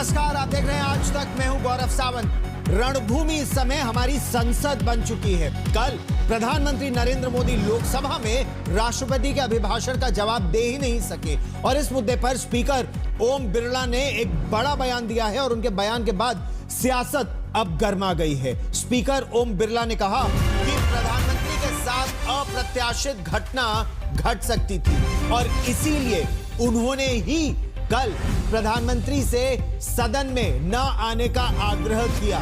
नमस्कार, आप देख रहे हैं आज तक। मैं हूं गौरव सावंत। रणभूमि इस समय हमारी संसद बन चुकी है। कल प्रधानमंत्री नरेंद्र मोदी लोकसभा में राष्ट्रपति के अभिभाषण का जवाब दे ही नहीं सके और इस मुद्दे पर स्पीकर ओम बिरला ने एक बड़ा बयान दिया है और उनके बयान के बाद सियासत अब गर्मा गई है। स्पीकर ओम बिरला ने कहा कि प्रधानमंत्री के साथ अप्रत्याशित घटना घट सकती थी और इसीलिए उन्होंने ही कल प्रधानमंत्री से सदन में न आने का आग्रह किया।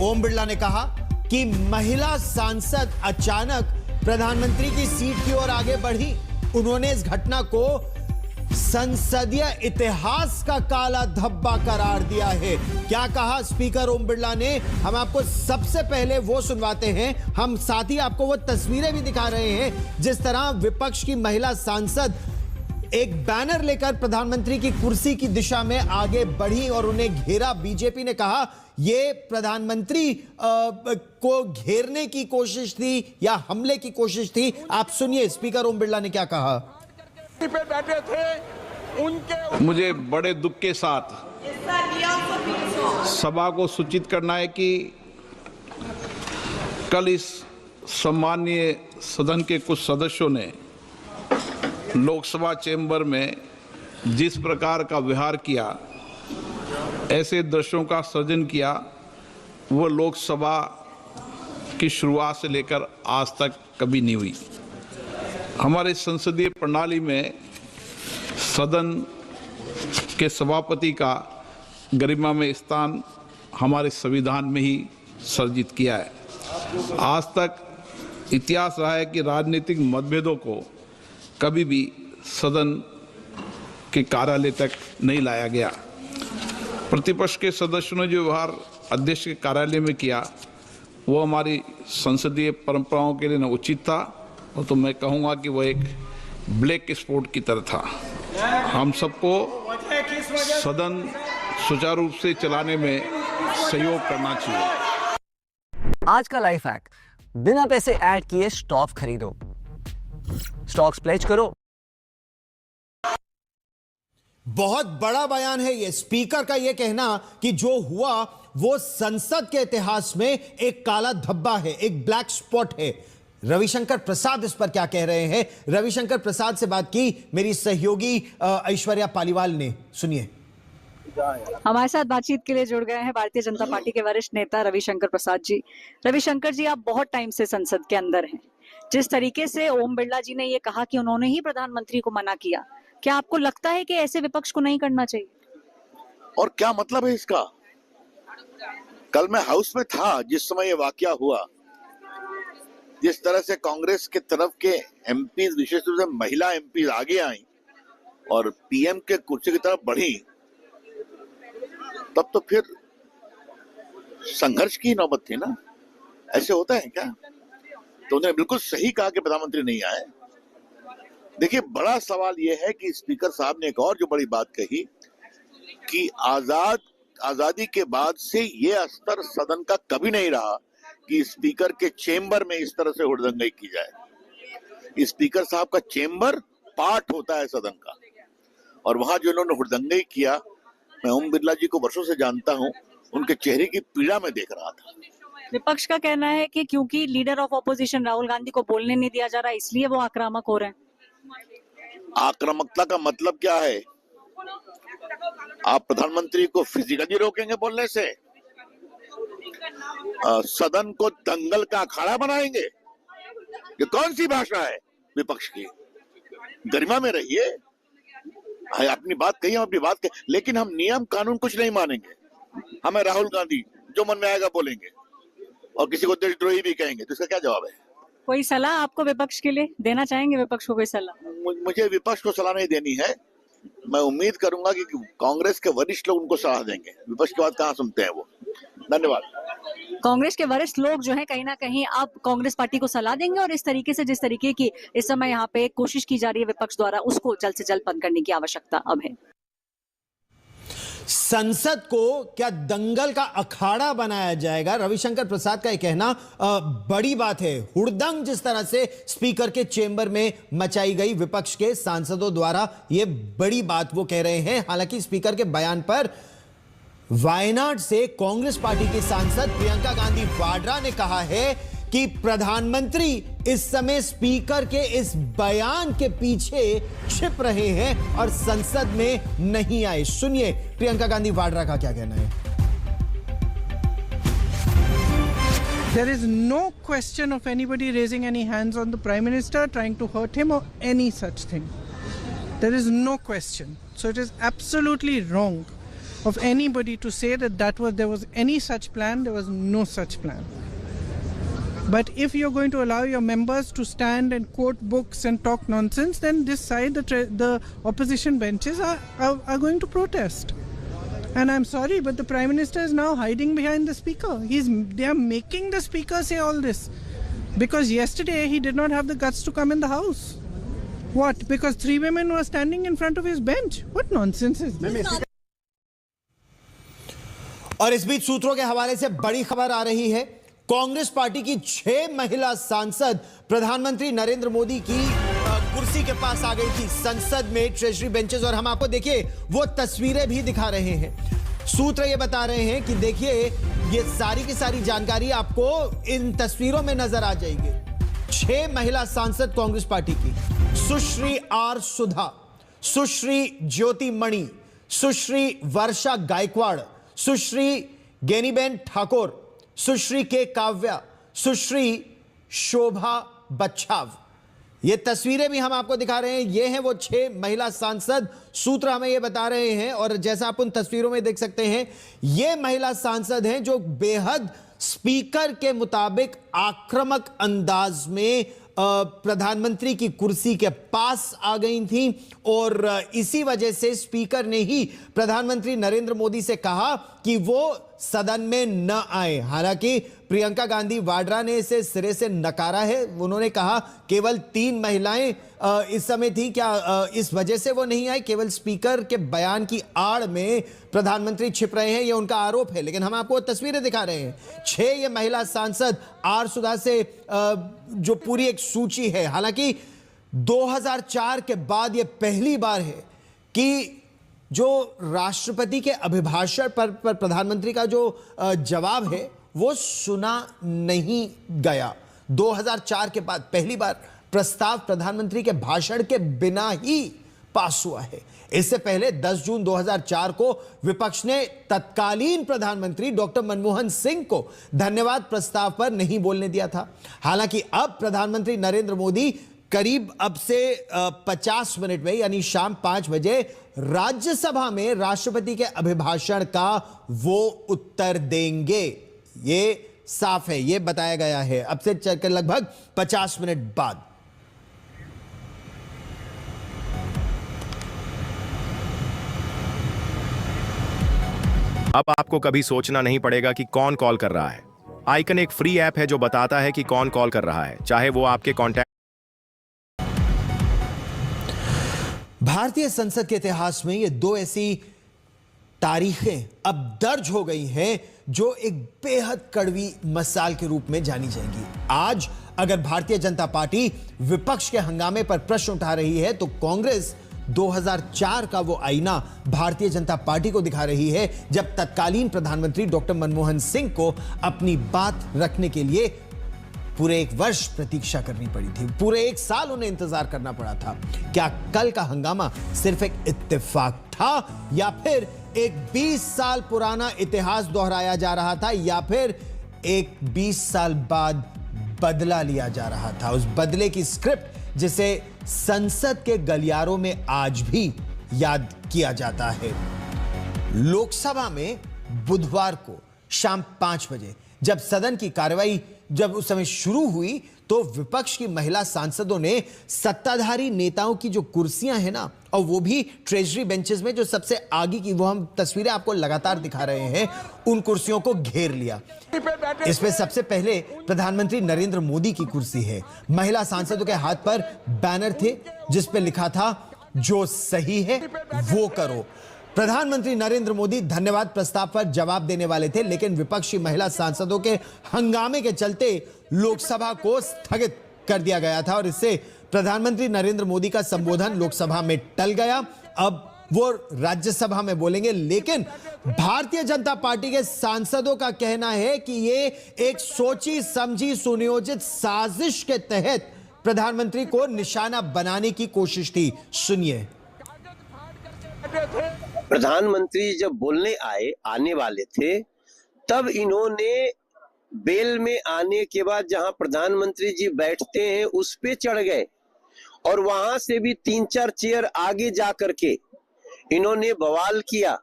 ओम बिरला ने कहा कि महिला सांसद अचानक प्रधानमंत्री की सीट की ओर आगे बढ़ी। उन्होंने इस घटना को संसदीय इतिहास का काला धब्बा करार दिया है। क्या कहा स्पीकर ओम बिरला ने, हम आपको सबसे पहले वो सुनवाते हैं। हम साथ ही आपको वो तस्वीरें भी दिखा रहे हैं जिस तरह विपक्ष की महिला सांसद एक बैनर लेकर प्रधानमंत्री की कुर्सी की दिशा में आगे बढ़ी और उन्हें घेरा। बीजेपी ने कहा यह प्रधानमंत्री को घेरने की कोशिश थी या हमले की कोशिश थी। आप सुनिए स्पीकर ओम बिरला ने क्या कहा। पे बैठे थे उनके मुझे बड़े दुख के साथ सभा को सूचित करना है कि कल इस सम्मानीय सदन के कुछ सदस्यों ने लोकसभा चैम्बर में जिस प्रकार का व्यवहार किया, ऐसे दृश्यों का सृजन किया, वो लोकसभा की शुरुआत से लेकर आज तक कभी नहीं हुई। हमारे संसदीय प्रणाली में सदन के सभापति का गरिमा में स्थान हमारे संविधान में ही सर्जित किया है। आज तक इतिहास रहा है कि राजनीतिक मतभेदों को कभी भी सदन के कार्यालय तक नहीं लाया गया। प्रतिपक्ष के सदस्यों ने जो व्यवहार अध्यक्ष के कार्यालय में किया वो हमारी संसदीय परंपराओं के लिए न उचित था और तो मैं कहूँगा कि वो एक ब्लैक स्पॉट की तरह था। हम सबको सदन सुचारू रूप से चलाने में सहयोग करना चाहिए। आज का लाइफ हैक, बिना पैसे ऐड किए स्टॉक खरीदो, स्टॉक्स प्लेज करो। बहुत बड़ा बयान है ये स्पीकर का, ये कहना कि जो हुआ वो संसद के इतिहास में एक काला धब्बा है, एक ब्लैक स्पॉट है। रविशंकर प्रसाद इस पर क्या कह रहे हैं। रविशंकर प्रसाद से बात की मेरी सहयोगी ऐश्वर्या पालीवाल ने, सुनिए। हमारे साथ बातचीत के लिए जुड़ गए हैं भारतीय जनता पार्टी के वरिष्ठ नेता रविशंकर प्रसाद जी। रविशंकर जी, आप बहुत टाइम से संसद के अंदर हैं। जिस तरीके से ओम बिरला जी ने ये कहा कि उन्होंने ही प्रधानमंत्री को मना किया, क्या आपको लगता है कि ऐसे विपक्ष को नहीं करना चाहिए? और क्या मतलब है इसका? कल मैं हाउस में था जिस समय ये वाकया हुआ। जिस तरह से कांग्रेस के तरफ के एमपी, विशेष रूप से महिला एमपी आगे आई और पीएम के कुर्सी की तरफ बढ़ी, तब तो फिर संघर्ष की नौबत थी ना। ऐसे होता है क्या? तो उन्होंने बिल्कुल सही कहा कि प्रधानमंत्री नहीं आए। देखिए, बड़ा सवाल यह है कि स्पीकर साहब ने एक और जो बड़ी बात कही कि आजादी के बाद से ये स्तर सदन का कभी नहीं रहा कि स्पीकर के चेंबर में इस तरह से हुड़दंगई की जाए। स्पीकर साहब का चेंबर पार्ट होता है सदन का, और वहां जो इन्होंने हुड़दंगई किया, मैं ओम बिरला जी को वर्षों से जानता हूं, उनके चेहरे की पीड़ा में देख रहा था। विपक्ष का कहना है कि क्योंकि leader of opposition Rahul Gandhi को बोलने नहीं दिया जा रहा, इसलिए वो आक्रामक हो रहे हैं। आक्रामकता का मतलब क्या है? आप प्रधानमंत्री को फिजिकली रोकेंगे बोलने से? सदन को दंगल का अखाड़ा बनाएंगे? ये कौन सी भाषा है विपक्ष की? गरिमा में रहिए, अपनी बात कही, अपनी बात कही, लेकिन हम नियम कानून कुछ नहीं मानेंगे। हमें राहुल गांधी जो मन में आएगा बोलेंगे और किसी को देशद्रोही भी कहेंगे, तो इसका क्या जवाब है? कोई सलाह आपको विपक्ष के लिए देना चाहेंगे? विपक्ष को कोई सलाह? मुझे विपक्ष को सलाह नहीं देनी है। मैं उम्मीद करूंगा कि कांग्रेस के वरिष्ठ लोग उनको सलाह देंगे। विपक्ष की बात कहाँ सुनते हैं वो। धन्यवाद। कांग्रेस के वरिष्ठ लोग जो है कहीं ना कहीं आप कांग्रेस पार्टी को सलाह देंगे और इस तरीके से जिस तरीके की इस समय यहाँ पे कोशिश की जा रही है विपक्ष द्वारा, उसको जल्द से जल्द बंद करने की आवश्यकता अब है। संसद को क्या दंगल का अखाड़ा बनाया जाएगा? रविशंकर प्रसाद का यह कहना बड़ी बात है। हुड़दंग जिस तरह से स्पीकर के चेंबर में मचाई गई विपक्ष के सांसदों द्वारा, यह बड़ी बात वो कह रहे हैं। हालांकि स्पीकर के बयान पर वायनाड से कांग्रेस पार्टी की सांसद प्रियंका गांधी वाड्रा ने कहा है कि प्रधानमंत्री इस समय स्पीकर के इस बयान के पीछे छिप रहे हैं और संसद में नहीं आए। सुनिए प्रियंका गांधी वाड्रा का क्या कहना है। There is no question of anybody raising any hands on the Prime Minister, trying to hurt him or any such thing. There is no question. So it is absolutely wrong of anybody to say that there was any such plan. There was no such plan. But if you're going to allow your members to stand and quote books and talk nonsense, then this side, the opposition benches are going to protest. And I'm sorry, but the Prime Minister is now hiding behind the Speaker. They are making the Speaker say all this. Because yesterday he did not have the guts to come in the House. What? Because 3 women were standing in front of his bench? What nonsense is this? और इस बीच सूत्रों के हवाले से बड़ी खबर आ रही है। कांग्रेस पार्टी की 6 महिला सांसद प्रधानमंत्री नरेंद्र मोदी की कुर्सी के पास आ गई थी संसद में, ट्रेजरी बेंचेस। और हम आपको देखिए वो तस्वीरें भी दिखा रहे हैं। सूत्र ये बता रहे हैं कि देखिए ये सारी की सारी जानकारी आपको इन तस्वीरों में नजर आ जाएगी। 6 महिला सांसद कांग्रेस पार्टी की, सुश्री आर सुधा, सुश्री ज्योति मणि, सुश्री वर्षा गायकवाड़, सुश्री गेनीबेन ठाकुर, सुश्री के काव्या, सुश्री शोभा बच्छाव। ये तस्वीरें भी हम आपको दिखा रहे हैं। ये हैं वो 6 महिला सांसद। सूत्र हमें ये बता रहे हैं और जैसा आप उन तस्वीरों में देख सकते हैं, ये महिला सांसद हैं जो बेहद स्पीकर के मुताबिक आक्रामक अंदाज में प्रधानमंत्री की कुर्सी के पास आ गई थी। और इसी वजह से स्पीकर ने ही प्रधानमंत्री नरेंद्र मोदी से कहा कि वो सदन में न आए। हालांकि प्रियंका गांधी वाड्रा ने इसे सिरे से नकारा है। उन्होंने कहा केवल 3 महिलाएं इस समय थी, क्या इस वजह से वो नहीं आई? केवल स्पीकर के बयान की आड़ में प्रधानमंत्री छिप रहे हैं, ये उनका आरोप है। लेकिन हम आपको तस्वीरें दिखा रहे हैं। 6 ये महिला सांसद, आर सुधा से जो पूरी एक सूची है। हालांकि 2004 के बाद यह पहली बार है कि जो राष्ट्रपति के अभिभाषण पर प्रधानमंत्री का जो जवाब है वो सुना नहीं गया। 2004 के बाद पहली बार प्रस्ताव प्रधानमंत्री के भाषण के बिना ही पास हुआ है। इससे पहले 10 जून 2004 को विपक्ष ने तत्कालीन प्रधानमंत्री डॉक्टर मनमोहन सिंह को धन्यवाद प्रस्ताव पर नहीं बोलने दिया था। हालांकि अब प्रधानमंत्री नरेंद्र मोदी करीब अब से 50 मिनट में यानी शाम 5 बजे राज्यसभा में राष्ट्रपति के अभिभाषण का वो उत्तर देंगे। ये साफ है, ये बताया गया है अब से चलकर लगभग 50 मिनट बाद। अब आपको कभी सोचना नहीं पड़ेगा कि कौन कॉल कर रहा है। आइकन एक फ्री ऐप है जो बताता है कि कौन कॉल कर रहा है, चाहे वो आपके कॉन्टैक्ट। भारतीय संसद के इतिहास में ये 2 ऐसी तारीखें अब दर्ज हो गई हैं जो एक बेहद कड़वी मसाल के रूप में जानी जाएंगी। आज अगर भारतीय जनता पार्टी विपक्ष के हंगामे पर प्रश्न उठा रही है तो कांग्रेस 2004 का वो आईना भारतीय जनता पार्टी को दिखा रही है, जब तत्कालीन प्रधानमंत्री डॉक्टर मनमोहन सिंह को अपनी बात रखने के लिए पूरे 1 वर्ष प्रतीक्षा करनी पड़ी थी। पूरे 1 साल उन्हें इंतजार करना पड़ा था। क्या कल का हंगामा सिर्फ एक इत्तेफाक था या फिर एक 20 साल पुराना इतिहास दोहराया जा रहा था, या फिर एक 20 साल बाद बदला लिया जा रहा था? उस बदले की स्क्रिप्ट जिसे संसद के गलियारों में आज भी याद किया जाता है। लोकसभा में बुधवार को शाम 5 बजे जब सदन की कार्रवाई जब उस समय शुरू हुई तो विपक्ष की महिला सांसदों ने सत्ताधारी नेताओं की जो कुर्सियां हैं ना, और वो भी ट्रेजरी बेंचेस में जो सबसे आगे की, वो हम तस्वीरें आपको लगातार दिखा रहे हैं, उन कुर्सियों को घेर लिया। इसमें सबसे पहले प्रधानमंत्री नरेंद्र मोदी की कुर्सी है। महिला सांसदों के हाथ पर बैनर थे जिस पे लिखा था जो सही है वो करो। प्रधानमंत्री नरेंद्र मोदी धन्यवाद प्रस्ताव पर जवाब देने वाले थे, लेकिन विपक्षी महिला सांसदों के हंगामे के चलते लोकसभा को स्थगित कर दिया गया था और इससे प्रधानमंत्री नरेंद्र मोदी का संबोधन लोकसभा में टल गया। अब वो राज्यसभा में बोलेंगे, लेकिन भारतीय जनता पार्टी के सांसदों का कहना है कि ये एक सोची समझी सुनियोजित साजिश के तहत प्रधानमंत्री को निशाना बनाने की कोशिश थी। सुनिए। प्रधानमंत्री जब बोलने आने वाले थे, तब इन्होंने बेल में आने के बाद जहां प्रधानमंत्री जी बैठते हैं उस पे चढ़ गए और वहां से भी 3-4 चेयर आगे जा करके इन्होंने बवाल किया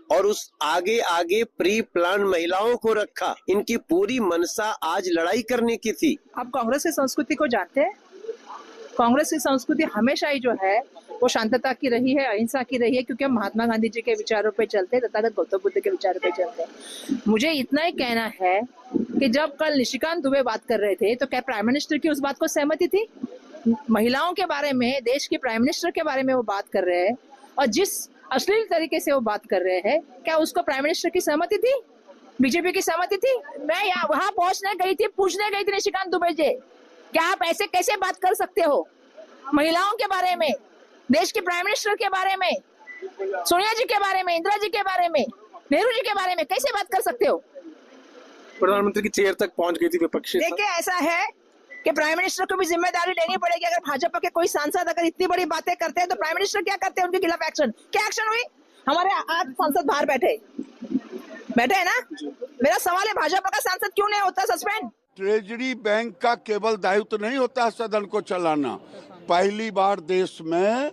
और उस आगे प्री प्लान महिलाओं को रखा। इनकी पूरी मनसा आज लड़ाई करने की थी। आप कांग्रेस की संस्कृति को जानते हैं? कांग्रेस की संस्कृति हमेशा ही जो है वो शांतता की रही है, अहिंसा की रही है, क्योंकि हम महात्मा गांधी जी के विचारों पे चलते हैं, तथागत गौतम बुद्ध के विचारों पे चलते हैं। मुझे इतना ही कहना है कि जब कल निशिकांत दुबे बात कर रहे थे तो क्या प्राइम मिनिस्टर की उस बात को सहमति थी? महिलाओं के बारे में, देश के प्राइम मिनिस्टर के बारे में वो बात कर रहे हैं और जिस अश्लील तरीके से वो बात कर रहे हैं, क्या उसको प्राइम मिनिस्टर की सहमति थी? बीजेपी की सहमति थी? मैं वहां पहुंचने गई थी, पूछने गई थी निशिकांत दुबे जी, क्या आप ऐसे कैसे बात कर सकते हो? महिलाओं के बारे में, देश के प्राइम मिनिस्टर के बारे में, सोनिया जी के बारे में, इंदिरा जी के बारे में, नेहरू जी के बारे में कैसे बात कर सकते हो? प्रधानमंत्री की चेयर तक पहुंच गई थी विपक्षी। देखिए, ऐसा है कि प्राइम मिनिस्टर को भी जिम्मेदारी लेनी पड़ेगी। अगर भाजपा के कोई सांसद अगर इतनी बड़ी बातें करते हैं तो प्राइम मिनिस्टर क्या करते हैं? उनके खिलाफ एक्शन, क्या एक्शन हुई? हमारे 8 सांसद बाहर बैठे है ना। मेरा सवाल है, भाजपा का सांसद क्यों नहीं होता सस्पेंड? ट्रेजरी बैंक का केवल दायित्व नहीं होता सदन को चलाना। पहली बार देश में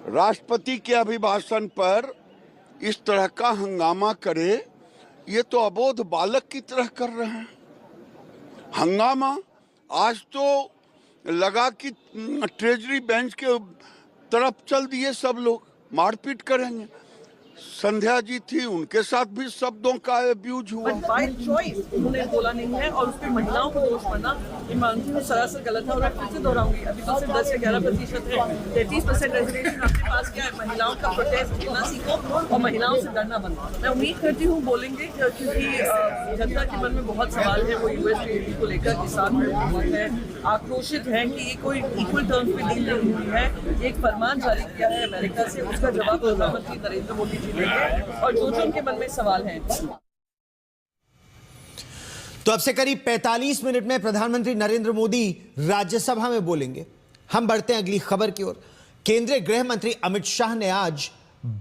राष्ट्रपति के अभिभाषण पर इस तरह का हंगामा करे, ये तो अबोध बालक की तरह कर रहे हैं हंगामा। आज तो लगा कि ट्रेजरी बेंच के तरफ चल दिए सब लोग, मारपीट करेंगे। संध्या जी थी, उनके साथ भी शब्दों का अब्यूज हुआ। बाय चॉइस उन्होंने बोला नहीं है और उस पर महिलाओं को दोष मानना ये मानती हूँ सरासर गलत है। और मैं फिर से दोहराऊंगी, अभी तो सिर्फ 10 से 11% है, 33% रिजर्वेशन आपके पास क्या है? महिलाओं का प्रोटेस्ट करना सीखो और महिलाओं से डरना बंद। मैं उम्मीद करती हूँ बोलेंगे, क्योंकि जनता के मन में बहुत सवाल है। वो यूएस ट्रेड को लेकर किसान है, आक्रोशित है कि ये कोई इक्वल टर्म्स पे डील नहीं हुई है। ये एक फरमान जारी किया है अमेरिका से, उसका जवाब प्रधानमंत्री नरेंद्र मोदी और जो उनके मन में सवाल हैं। तो अब से करीब 45 मिनट में प्रधानमंत्री नरेंद्र मोदी राज्यसभा में बोलेंगे। हम बढ़ते हैं अगली खबर की ओर। केंद्रीय गृह मंत्री अमित शाह ने आज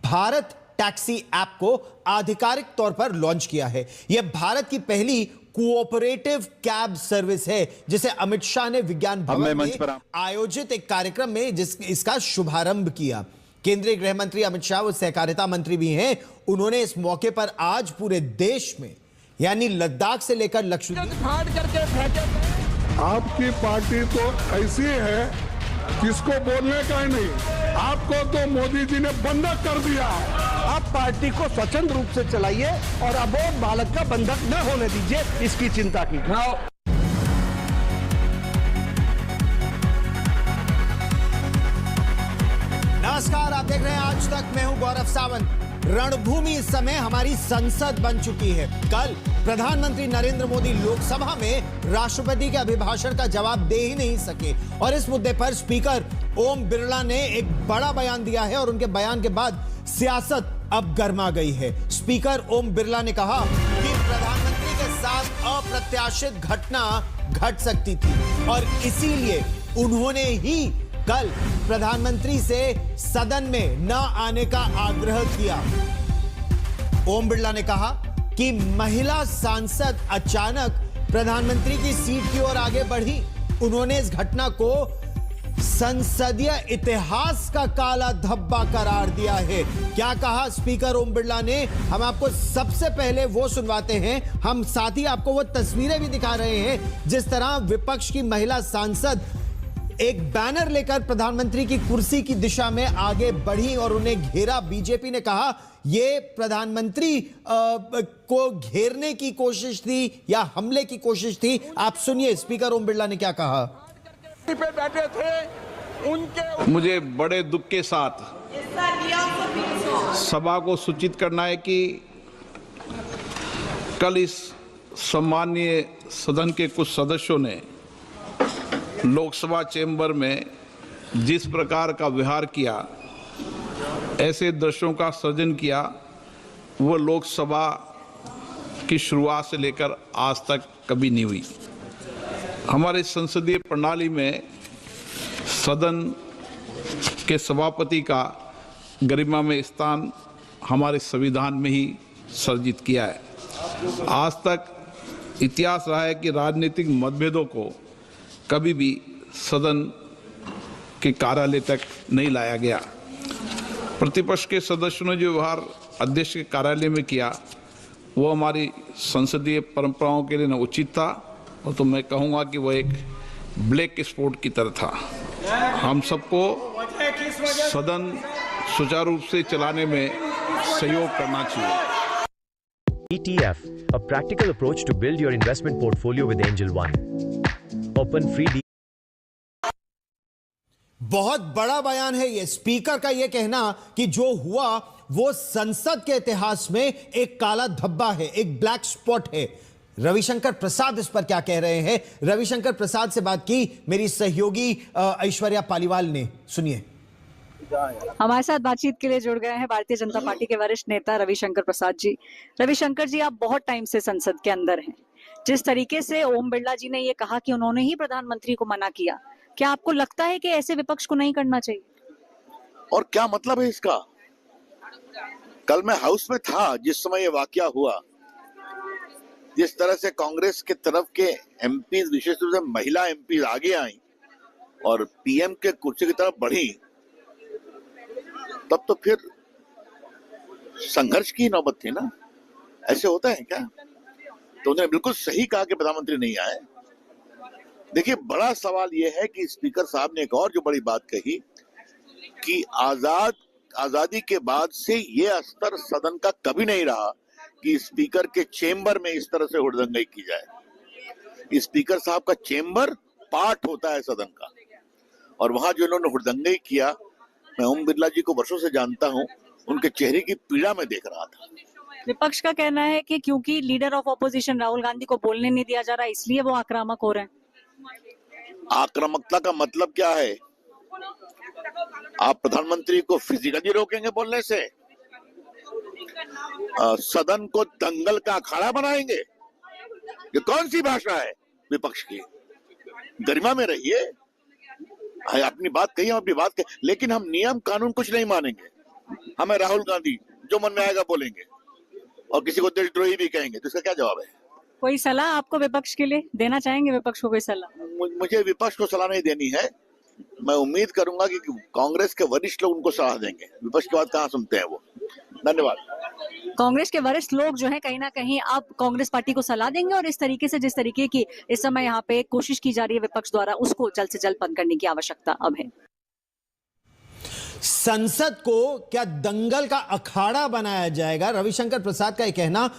भारत टैक्सी ऐप को आधिकारिक तौर पर लॉन्च किया है। यह भारत की पहली कोऑपरेटिव कैब सर्विस है, जिसे अमित शाह ने विज्ञान भवन में आयोजित एक कार्यक्रम में इसका शुभारंभ किया। केंद्रीय गृह मंत्री अमित शाह वो सहकारिता मंत्री भी हैं। उन्होंने इस मौके पर आज पूरे देश में, यानी लद्दाख से लेकर लक्षद्वीप। आपकी पार्टी तो ऐसी है किसको बोलने का ही नहीं। आपको तो मोदी जी ने बंधक कर दिया। आप पार्टी को स्वतंत्र रूप से चलाइए और अबोध बालक का बंधक न होने दीजिए, इसकी चिंता कीजिए। नमस्कार, आप देख रहे हैं आज तक। मैं हूं गौरव सावंत। रणभूमि इस समय हमारी संसद बन चुकी है। कल प्रधानमंत्री नरेंद्र मोदी लोकसभा में राष्ट्रपति के अभिभाषण का जवाब दे ही नहीं सके और इस मुद्दे पर स्पीकर ओम बिरला ने एक बड़ा बयान दिया है और उनके बयान के बाद सियासत अब गर्मा गई है। स्पीकर ओम बिरला ने कहा कि प्रधानमंत्री के साथ अप्रत्याशित घटना घट सकती थी और इसीलिए उन्होंने ही कल प्रधानमंत्री से सदन में न आने का आग्रह किया। ओम बिरला ने कहा कि महिला सांसद अचानक प्रधानमंत्री की सीट की ओर आगे बढ़ी। उन्होंने इस घटना को संसदीय इतिहास का काला धब्बा करार दिया है। क्या कहा स्पीकर ओम बिरला ने, हम आपको सबसे पहले वो सुनवाते हैं। हम साथ ही आपको वो तस्वीरें भी दिखा रहे हैं जिस तरह विपक्ष की महिला सांसद एक बैनर लेकर प्रधानमंत्री की कुर्सी की दिशा में आगे बढ़ी और उन्हें घेरा। बीजेपी ने कहा यह प्रधानमंत्री को घेरने की कोशिश थी या हमले की कोशिश थी। आप सुनिए स्पीकर ओम बिरला ने क्या कहा। पे बैठे थे उनके मुझे बड़े दुख के साथ सभा को सूचित करना है कि कल इस सम्मानीय सदन के कुछ सदस्यों ने लोकसभा चेंबर में जिस प्रकार का व्यवहार किया, ऐसे दृश्यों का सृजन किया, वो लोकसभा की शुरुआत से लेकर आज तक कभी नहीं हुई। हमारे संसदीय प्रणाली में सदन के सभापति का गरिमा में स्थान हमारे संविधान में ही सर्जित किया है। आज तक इतिहास रहा है कि राजनीतिक मतभेदों को कभी भी सदन के कार्यालय तक नहीं लाया गया। प्रतिपक्ष के सदस्यों ने जो व्यवहार अध्यक्ष के कार्यालय में किया, वो हमारी संसदीय परंपराओं के लिए न उचित था, और तो मैं कहूँगा कि वह एक ब्लैक स्पॉट की तरह था। हम सबको सदन सुचारू रूप से चलाने में सहयोग करना चाहिए। ETF, a practical approach to build your investment portfolio with Angel One. Open free. बहुत बड़ा बयान है ये स्पीकर का, ये कहना कि जो हुआ वो संसद के इतिहास में एक काला धब्बा है, एक ब्लैक स्पॉट है। रविशंकर प्रसाद इस पर क्या कह रहे हैं? रविशंकर प्रसाद से बात की मेरी सहयोगी ऐश्वर्या पालीवाल ने, सुनिए। हमारे साथ बातचीत के लिए जुड़ गए हैं भारतीय जनता पार्टी के वरिष्ठ नेता रविशंकर प्रसाद जी। रविशंकर जी, आप बहुत टाइम से संसद के अंदर हैं। जिस तरीके से ओम बिरला जी ने ये कहा कि उन्होंने ही प्रधानमंत्री को मना किया, क्या आपको लगता है कि ऐसे विपक्ष को नहीं करना चाहिए? और क्या मतलब है इसका? कल मैं हाउस में था जिस समय ये वाकया हुआ। जिस तरह से कांग्रेस के तरफ के एमपी, विशेष रूप से महिला एमपी आगे आई और पीएम के कुर्सी की तरफ बढ़ी, तब तो फिर संघर्ष की नौबत थी ना। ऐसे होता है क्या? तो उन्होंने बिल्कुल सही कहा कि प्रधानमंत्री नहीं आए। देखिए, बड़ा सवाल यह है कि स्पीकर साहब ने एक और जो बड़ी बात कही कि आजादी के बाद से ये स्तर सदन का कभी नहीं रहा कि स्पीकर के चेंबर में इस तरह से हुड़दंगाई की जाए। स्पीकर साहब का चेंबर पार्ट होता है सदन का, और वहां जो इन्होंने हुड़दंगाई किया, मैं ओम बिरला जी को वर्षों से जानता हूं, उनके चेहरे की पीड़ा में देख रहा था। विपक्ष का कहना है कि क्योंकि leader of opposition Rahul Gandhi को बोलने नहीं दिया जा रहा, इसलिए वो आक्रामक हो रहे हैं। आक्रामकता का मतलब क्या है? आप प्रधानमंत्री को फिजिकली रोकेंगे बोलने से? सदन को दंगल का अखाड़ा बनाएंगे? ये कौन सी भाषा है विपक्ष की? गरिमा में रहिए, अपनी बात कहिए, अपनी बात कहिए, लेकिन हम नियम कानून कुछ नहीं मानेंगे। हमें राहुल गांधी जो मन में आएगा बोलेंगे और किसी को देशद्रोही भी कहेंगे, तो इसका क्या जवाब है? कोई सलाह आपको विपक्ष के लिए देना चाहेंगे? विपक्ष को कोई सलाह? मुझे विपक्ष को सलाह नहीं देनी है। मैं उम्मीद करूंगा कि कांग्रेस के वरिष्ठ लोग उनको सलाह देंगे। विपक्ष की बात कहाँ सुनते हैं वो। धन्यवाद। कांग्रेस के वरिष्ठ लोग जो हैं कहीं ना कहीं आप कांग्रेस पार्टी को सलाह देंगे, और इस तरीके से जिस तरीके की इस समय यहाँ पे कोशिश की जा रही है विपक्ष द्वारा, उसको जल्द से जल्द बंद करने की आवश्यकता अब है। संसद को क्या दंगल का अखाड़ा बनाया जाएगा? रविशंकर प्रसाद का यह कहना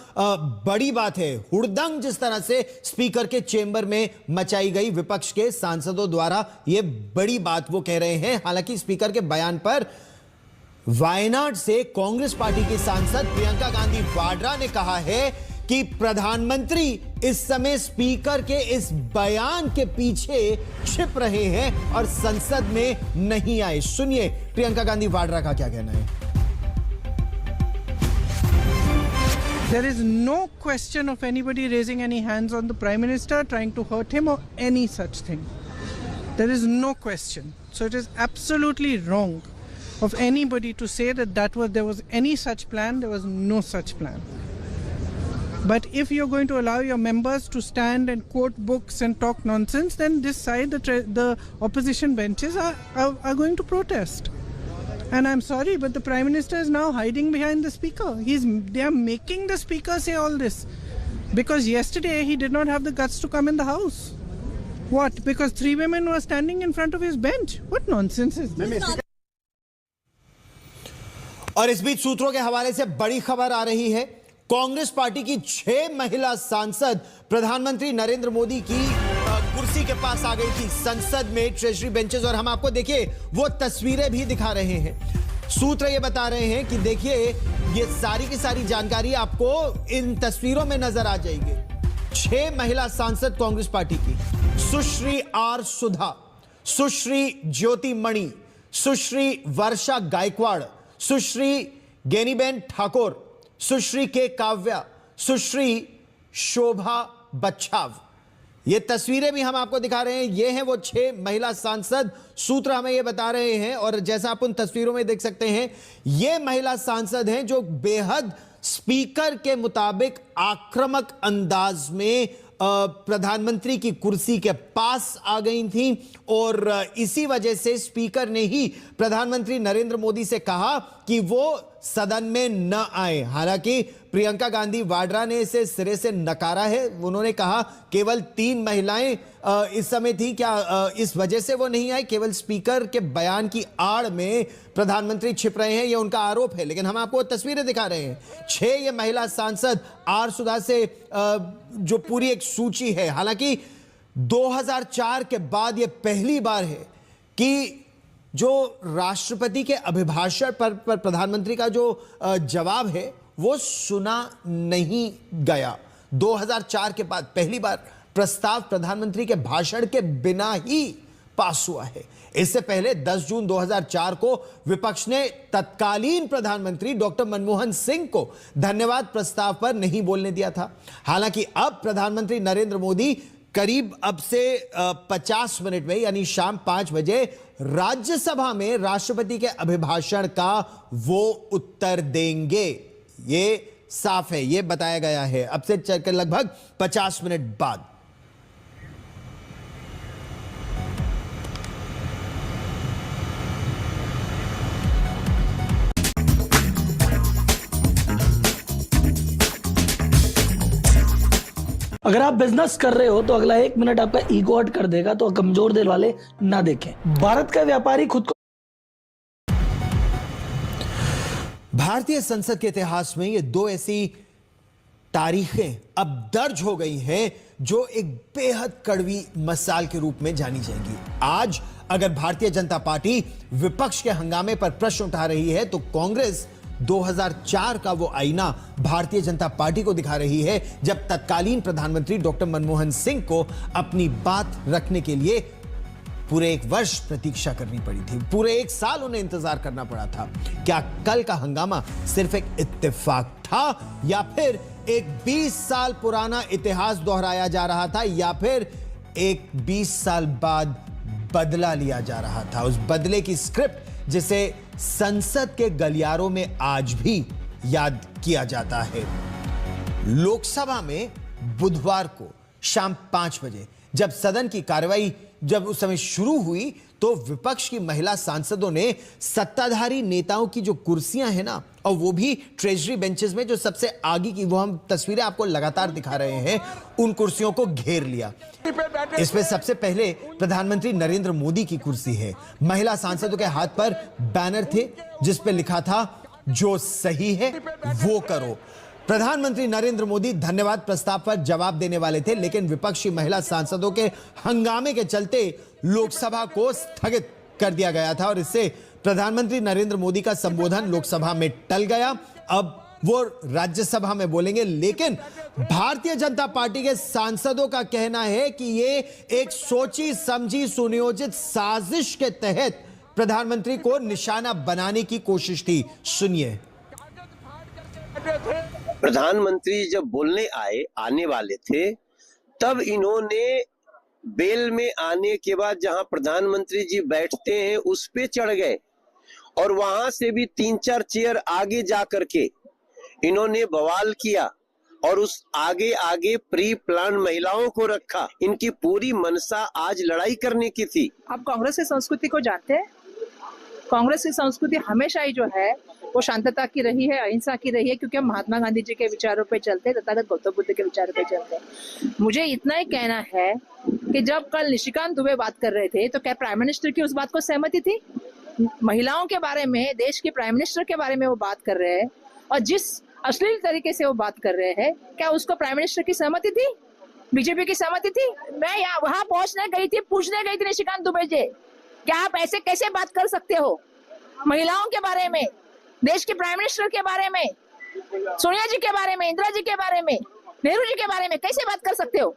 बड़ी बात है। हुड़दंग जिस तरह से स्पीकर के चेंबर में मचाई गई विपक्ष के सांसदों द्वारा, यह बड़ी बात वो कह रहे हैं। हालांकि स्पीकर के बयान पर वायनाड से कांग्रेस पार्टी की सांसद प्रियंका गांधी वाड्रा ने कहा है कि प्रधानमंत्री इस समय स्पीकर के इस बयान के पीछे छिप रहे हैं और संसद में नहीं आए। सुनिए प्रियंका गांधी वाड्रा का क्या कहना है। There is no question of anybody raising any hands on the Prime Minister, trying to hurt him or any such thing. There is no question. So it is absolutely wrong of anybody to say that there was any such plan. There was no such plan. But if you're going to allow your members to stand and quote books and talk nonsense, then this side, the opposition benches are going to protest. And I'm sorry, but the Prime Minister is now hiding behind the Speaker. They are making the Speaker say all this. Because yesterday he did not have the guts to come in the House. What? Because 3 women were standing in front of his bench? What nonsense is this? और इस बीच सूत्रों के हवाले से बड़ी खबर आ रही है। कांग्रेस पार्टी की 6 महिला सांसद प्रधानमंत्री नरेंद्र मोदी की कुर्सी के पास आ गई थी संसद में, ट्रेजरी बेंचेस। और हम आपको देखिए वो तस्वीरें भी दिखा रहे हैं। सूत्र ये बता रहे हैं कि देखिए, ये सारी की सारी जानकारी आपको इन तस्वीरों में नजर आ जाएगी। 6 महिला सांसद कांग्रेस पार्टी की, सुश्री आर सुधा, सुश्री ज्योति मणि, सुश्री वर्षा गायकवाड़, सुश्री गेनीबेन ठाकुर, सुश्री के काव्या, सुश्री शोभा बच्छाव। ये तस्वीरें भी हम आपको दिखा रहे हैं। ये हैं वो 6 महिला सांसद। सूत्र हमें ये बता रहे हैं, और जैसा आप उन तस्वीरों में देख सकते हैं, ये महिला सांसद हैं जो बेहद स्पीकर के मुताबिक आक्रामक अंदाज में प्रधानमंत्री की कुर्सी के पास आ गई थी, और इसी वजह से स्पीकर ने ही प्रधानमंत्री नरेंद्र मोदी से कहा कि वो सदन में न आए। हालांकि प्रियंका गांधी वाड्रा ने इसे सिरे से नकारा है। उन्होंने कहा केवल 3 महिलाएं इस समय थी, क्या इस वजह से वो नहीं आई? केवल स्पीकर के बयान की आड़ में प्रधानमंत्री छिप रहे हैं, ये उनका आरोप है। लेकिन हम आपको तस्वीरें दिखा रहे हैं। 6 ये महिला सांसद, आर सुधा से जो पूरी एक सूची है। हालांकि 2004 के बाद ये पहली बार है कि जो राष्ट्रपति के अभिभाषण पर प्रधानमंत्री का जो जवाब है वो सुना नहीं गया। 2004 के बाद पहली बार प्रस्ताव प्रधानमंत्री के भाषण के बिना ही पास हुआ है। इससे पहले 10 जून 2004 को विपक्ष ने तत्कालीन प्रधानमंत्री डॉक्टर मनमोहन सिंह को धन्यवाद प्रस्ताव पर नहीं बोलने दिया था। हालांकि अब प्रधानमंत्री नरेंद्र मोदी करीब अब से 50 मिनट में, यानी शाम 5 बजे राज्यसभा में राष्ट्रपति के अभिभाषण का वो उत्तर देंगे। ये साफ है, ये बताया गया है अब से चलकर लगभग 50 मिनट बाद। अगर आप बिजनेस कर रहे हो तो अगला 1 मिनट आपका ईगो हर्ट कर देगा, तो कमजोर दिल वाले ना देखें। भारत का व्यापारी खुद को भारतीय संसद के इतिहास में ये 2 ऐसी तारीखें अब दर्ज हो गई हैं जो एक बेहद कड़वी मसाल के रूप में जानी जाएंगी। आज अगर भारतीय जनता पार्टी विपक्ष के हंगामे पर प्रश्न उठा रही है, तो कांग्रेस 2004 का वो आईना भारतीय जनता पार्टी को दिखा रही है, जब तत्कालीन प्रधानमंत्री डॉक्टर मनमोहन सिंह को अपनी बात रखने के लिए पूरे 1 वर्ष प्रतीक्षा करनी पड़ी थी। पूरे 1 साल उन्हें इंतजार करना पड़ा था। क्या कल का हंगामा सिर्फ एक इत्तेफाक था, या फिर एक 20 साल पुराना इतिहास दोहराया जा रहा था, या फिर एक 20 साल बाद बदला लिया जा रहा था? उस बदले की स्क्रिप्ट जिसे संसद के गलियारों में आज भी याद किया जाता है। लोकसभा में बुधवार को शाम 5 बजे जब सदन की कार्रवाई जब उस समय शुरू हुई, तो विपक्ष की महिला सांसदों ने सत्ताधारी नेताओं की जो कुर्सियां हैं ना, और वो भी ट्रेजरी बेंचेस में जो सबसे आगे की, वो हम तस्वीरें आपको लगातार दिखा रहे हैं, उन कुर्सियों को घेर लिया। इसमें सबसे पहले प्रधानमंत्री नरेंद्र मोदी की कुर्सी है। महिला सांसदों के हाथ पर बैनर थे जिस पर लिखा था, जो सही है वो करो। प्रधानमंत्री नरेंद्र मोदी धन्यवाद प्रस्ताव पर जवाब देने वाले थे, लेकिन विपक्षी महिला सांसदों के हंगामे के चलते लोकसभा को स्थगित कर दिया गया था, और इससे प्रधानमंत्री नरेंद्र मोदी का संबोधन लोकसभा में टल गया। अब वो राज्यसभा में बोलेंगे, लेकिन भारतीय जनता पार्टी के सांसदों का कहना है कि ये एक सोची समझी सुनियोजित साजिश के तहत प्रधानमंत्री को निशाना बनाने की कोशिश थी। सुनिए। प्रधानमंत्री जब बोलने आने वाले थे, तब इन्होंने बेल में आने के बाद जहां प्रधानमंत्री जी बैठते हैं उस पे चढ़ गए, और वहां से भी 3-4 चेयर आगे जा करके इन्होंने बवाल किया, और उस आगे प्री प्लान महिलाओं को रखा। इनकी पूरी मनसा आज लड़ाई करने की थी। आप कांग्रेस की संस्कृति को जानते हैं? कांग्रेस की संस्कृति हमेशा ही जो है वो शांतता की रही है, अहिंसा की रही है, क्योंकि हम महात्मा गांधी जी के विचारों पे चलते हैं, तथागत गौतम बुद्ध के विचारों पे चलते हैं। मुझे इतना ही कहना है कि जब कल निशिकांत दुबे बात कर रहे थे, तो क्या प्राइम मिनिस्टर की उस बात को सहमति थी? महिलाओं के बारे में, देश के प्राइम मिनिस्टर के बारे में वो बात कर रहे हैं, और जिस अश्लील तरीके से वो बात कर रहे हैं, क्या उसको प्राइम मिनिस्टर की सहमति थी? बीजेपी की सहमति थी? मैं यहाँ वहां पहुंचने गई थी, पूछने गई थी निशिकांत दुबे जी, क्या आप ऐसे कैसे बात कर सकते हो? महिलाओं के बारे में, देश के प्राइम मिनिस्टर के बारे में, सोनिया जी के बारे में, इंदिरा जी के बारे में, नेहरू जी के बारे में कैसे बात कर सकते हो?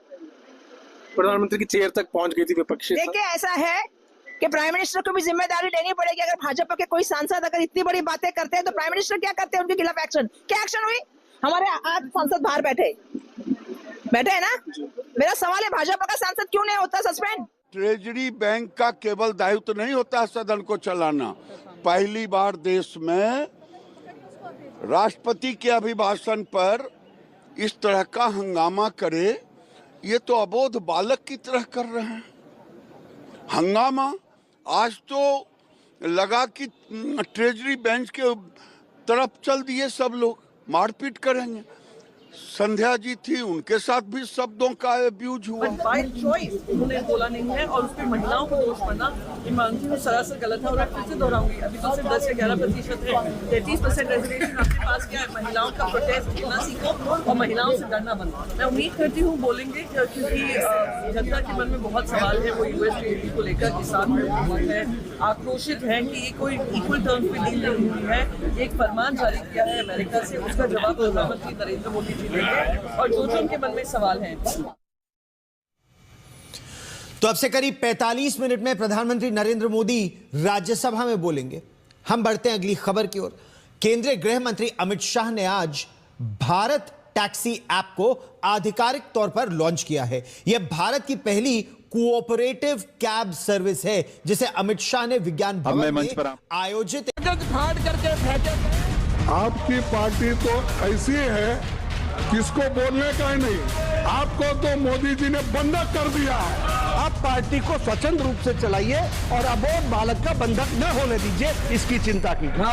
प्रधानमंत्री की चेयर तक पहुंच गई थी विपक्षी। देखिए, ऐसा है कि प्राइम मिनिस्टर को भी जिम्मेदारी लेनी पड़ेगी। अगर भाजपा के कोई सांसद अगर इतनी बड़ी बातें करते हैं तो प्राइम मिनिस्टर क्या करते हैं? उनके खिलाफ एक्शन, क्या एक्शन हुई? हमारे 8 सांसद बाहर बैठे है ना। मेरा सवाल है, भाजपा का सांसद क्यों नहीं होता सस्पेंड? ट्रेजरी बैंक का केवल दायित्व नहीं होता सदन को चलाना। पहली बार देश में राष्ट्रपति के अभिभाषण पर इस तरह का हंगामा करे, ये तो अबोध बालक की तरह कर रहे हैं। हंगामा आज तो लगा कि ट्रेजरी बैंक के तरफ चल दिए, सब लोग मारपीट करेंगे। संध्या जी थी, उनके साथ भी शब्दों का अब्यूज हुआ। बाय चॉइस उन्होंने बोला नहीं है और उस पर महिलाओं को दोष करना ये मानती हूँ सरासर गलत है। और मैं फिर से दोहराऊंगी, अभी तो सिर्फ 10 से 11% है। 33% रेजर्वेशन आपके पास क्या है? महिलाओं का प्रोटेस्ट करना सीखो और महिलाओं से डरना बंद। मैं उम्मीद करती हूँ बोलेंगे, क्योंकि जनता के मन में बहुत सवाल है। वो यूएस ट्रेड को लेकर किसान है, आक्रोशित है कि ये कोई इक्वल टर्म्स पे डील नहीं हुई है। एक फरमान जारी किया है अमेरिका से, उसका जवाब प्रधानमंत्री नरेंद्र मोदी जी देंगे और जो उनके मन में सवाल हैं। तो अब से करीब 45 मिनट में प्रधानमंत्री नरेंद्र मोदी राज्यसभा में बोलेंगे। हम बढ़ते हैं अगली खबर की ओर। केंद्रीय गृह मंत्री अमित शाह ने आज भारत टैक्सी ऐप को आधिकारिक तौर पर लॉन्च किया है। यह भारत की पहली कोऑपरेटिव कैब सर्विस है, जिसे अमित शाह ने विज्ञान भवन में आयोजित फाड़ करके फेंके। आपकी पार्टी तो ऐसी है किसको बोलने का ही नहीं। आपको तो मोदी जी ने बंधक कर दिया है। आप पार्टी को स्वतंत्र रूप से चलाइए और अबोध बालक का बंधक न होने दीजिए, इसकी चिंता कीजिए।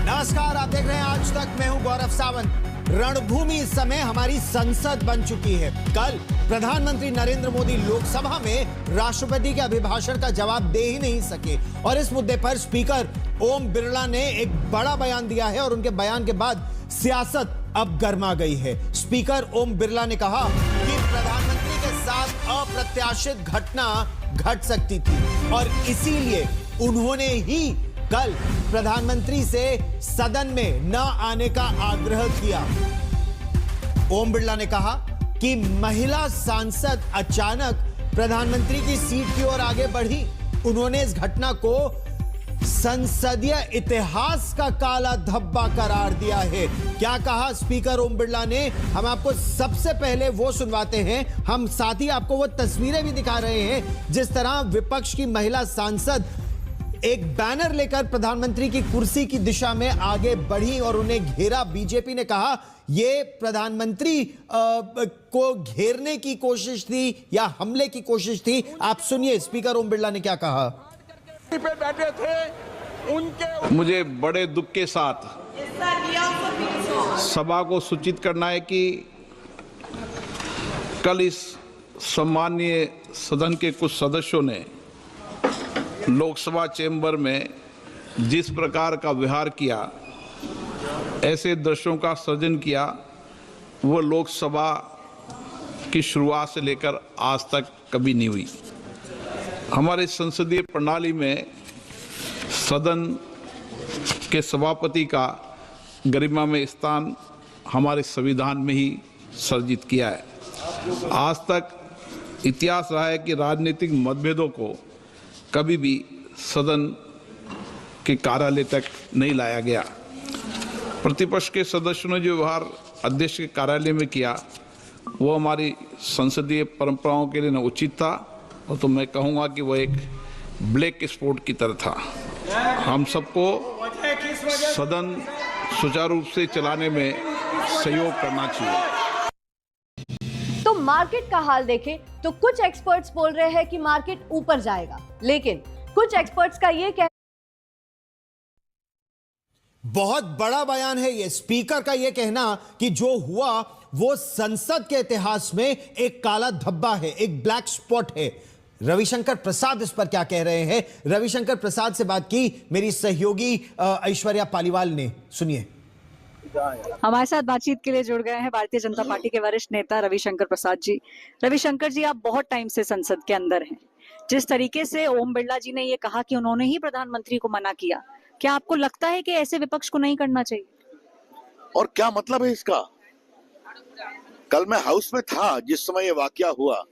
नमस्कार, आप देख रहे हैं आज तक। मैं हूं गौरव सावंत। रणभूमि इस समय हमारी संसद बन चुकी है। कल प्रधानमंत्री नरेंद्र मोदी लोकसभा में राष्ट्रपति के अभिभाषण का जवाब दे ही नहीं सके और इस मुद्दे पर स्पीकर ओम बिरला ने एक बड़ा बयान दिया है और उनके बयान के बाद सियासत अब गर्मा गई है। स्पीकर ओम बिरला ने कहा कि प्रधानमंत्री के साथ अप्रत्याशित घटना घट सकती थी और इसीलिए उन्होंने ही कल प्रधानमंत्री से सदन में न आने का आग्रह किया। ओम बिरला ने कहा कि महिला सांसद अचानक प्रधानमंत्री की सीट की ओर आगे बढ़ी। उन्होंने इस घटना को संसदीय इतिहास का काला धब्बा करार दिया है। क्या कहा स्पीकर ओम बिरला ने, हम आपको सबसे पहले वो सुनवाते हैं। हम साथ ही आपको वो तस्वीरें भी दिखा रहे हैं जिस तरह विपक्ष की महिला सांसद एक बैनर लेकर प्रधानमंत्री की कुर्सी की दिशा में आगे बढ़ी और उन्हें घेरा। बीजेपी ने कहा यह प्रधानमंत्री को घेरने की कोशिश थी या हमले की कोशिश थी। आप सुनिए स्पीकर ओम बिरला ने क्या कहा। पे बैठे थे उनके मुझे बड़े दुख के साथ सभा को सूचित करना है कि कल इस सम्मानीय सदन के कुछ सदस्यों ने लोकसभा चैम्बर में जिस प्रकार का व्यवहार किया, ऐसे दृश्यों का सृजन किया, वो लोकसभा की शुरुआत से लेकर आज तक कभी नहीं हुई। हमारे संसदीय प्रणाली में सदन के सभापति का गरिमा में स्थान हमारे संविधान में ही सर्जित किया है। आज तक इतिहास रहा है कि राजनीतिक मतभेदों को कभी भी सदन के कार्यालय तक नहीं लाया गया। प्रतिपक्ष के सदस्यों ने जो व्यवहार अध्यक्ष के कार्यालय में किया, वो हमारी संसदीय परंपराओं के लिए न उचित था और तो मैं कहूँगा कि वो एक ब्लैक स्पॉट की तरह था। हम सबको सदन सुचारू रूप से चलाने में सहयोग करना चाहिए। तो मार्केट का हाल देखें तो कुछ एक्सपर्ट्स बोल रहे हैं कि मार्केट ऊपर जाएगा, लेकिन कुछ एक्सपर्ट्स का ये कहना, बहुत बड़ा बयान है ये स्पीकर का, ये कहना कि जो हुआ वो संसद के इतिहास में एक काला धब्बा है, एक ब्लैक स्पॉट है। रविशंकर प्रसाद इस पर क्या कह रहे हैं। रविशंकर प्रसाद से बात की मेरी सहयोगी ऐश्वर्या पालीवाल ने, सुनिए। हमारे साथ बातचीत के लिए जुड़ गए हैं भारतीय जनता पार्टी के वरिष्ठ नेता रविशंकर प्रसाद जी। रविशंकर जी, आप बहुत टाइम से संसद के अंदर हैं। जिस तरीके से ओम बिरला जी ने ये कहा कि उन्होंने ही प्रधानमंत्री को मना किया, क्या आपको लगता है कि ऐसे विपक्ष को नहीं करना चाहिए? और क्या मतलब है इसका? कल मैं हाउस में था जिस समय ये वाकया हुआ।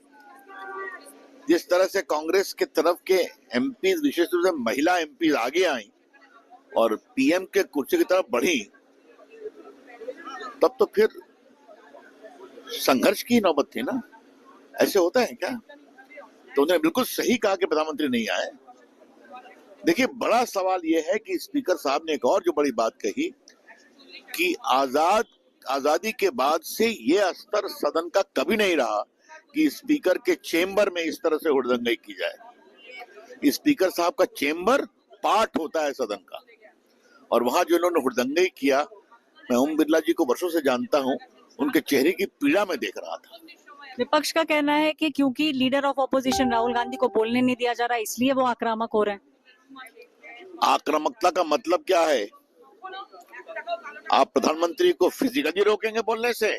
जिस तरह से कांग्रेस के तरफ के एमपी, विशेष रूप से महिला एमपी आगे आई और पीएम के कुर्सी की तरफ बढ़ी, तब तो फिर संघर्ष की नौबत थी ना। ऐसे होता है क्या? तो उन्होंने बिल्कुल सही कहा कि प्रधानमंत्री नहीं आए। देखिए, बड़ा सवाल यह है कि स्पीकर साहब ने एक और जो बड़ी बात कही कि आजादी के बाद से ये स्तर सदन का कभी नहीं रहा कि स्पीकर के चेंबर में इस तरह से हुड़दंगई की जाए। स्पीकर साहब का चेंबर पार्ट होता है सदन का, और वहां जो इन्होंने हुड़दंगई किया, मैं ओम बिरला जी को वर्षों से जानता हूं, उनके चेहरे की पीड़ा में देख रहा था। विपक्ष का कहना है कि क्योंकि leader of opposition Rahul Gandhi को बोलने नहीं दिया जा रहा, इसलिए वो आक्रामक हो रहे हैं। आक्रामकता का मतलब क्या है? आप प्रधानमंत्री को फिजिकली रोकेंगे बोलने से?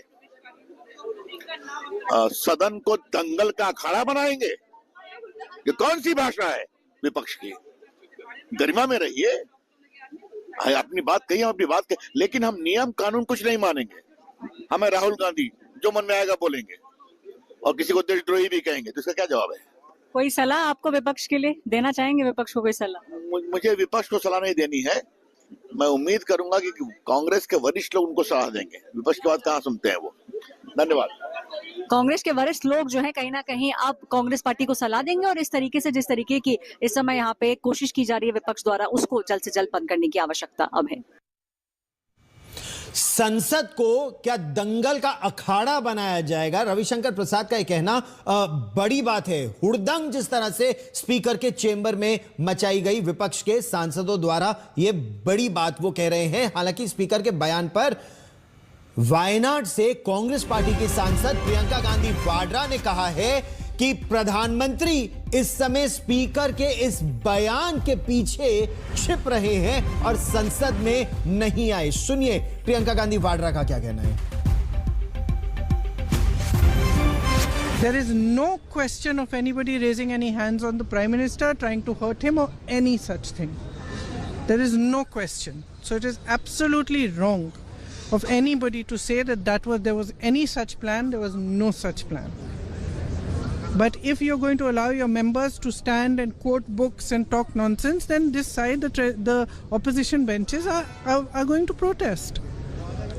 सदन को दंगल का अखाड़ा बनाएंगे? ये कौन सी भाषा है विपक्ष की? गरिमा में रहिए, अपनी बात कहिए, अपनी बात कहिए, लेकिन हम नियम कानून कुछ नहीं मानेंगे। हमें राहुल गांधी जो मन में आएगा बोलेंगे और किसी को देशद्रोही भी कहेंगे, तो इसका क्या जवाब है? कोई सलाह आपको विपक्ष के लिए देना चाहेंगे? विपक्ष को कोई सलाह? मुझे विपक्ष को सलाह नहीं देनी है। मैं उम्मीद करूंगा कि कांग्रेस के वरिष्ठ लोग उनको सलाह देंगे। विपक्ष की बात कहाँ सुनते हैं वो। धन्यवाद। कांग्रेस के वरिष्ठ लोग जो है कहीं ना कहीं आप कांग्रेस पार्टी को सलाह देंगे, और इस तरीके से जिस तरीके की इस समय यहाँ पे कोशिश की जा रही है विपक्ष द्वारा, उसको जल्द से जल्द बंद करने की आवश्यकता अब है। संसद को क्या दंगल का अखाड़ा बनाया जाएगा? रविशंकर प्रसाद का यह कहना बड़ी बात है। हुड़दंग जिस तरह से स्पीकर के चेंबर में मचाई गई विपक्ष के सांसदों द्वारा, यह बड़ी बात वो कह रहे हैं। हालांकि स्पीकर के बयान पर वायनाड से कांग्रेस पार्टी की सांसद प्रियंका गांधी वाड्रा ने कहा है कि प्रधानमंत्री इस समय स्पीकर के इस बयान के पीछे छिप रहे हैं और संसद में नहीं आए। सुनिए प्रियंका गांधी वाड्रा का क्या कहना है। There is no question of anybody raising any hands on the Prime Minister, trying to hurt him or any such thing. There is no question. So it is absolutely wrong of anybody to say that there was any such plan. There was no such plan. But if you're going to allow your members to stand and quote books and talk nonsense, then this side, the opposition benches are going to protest.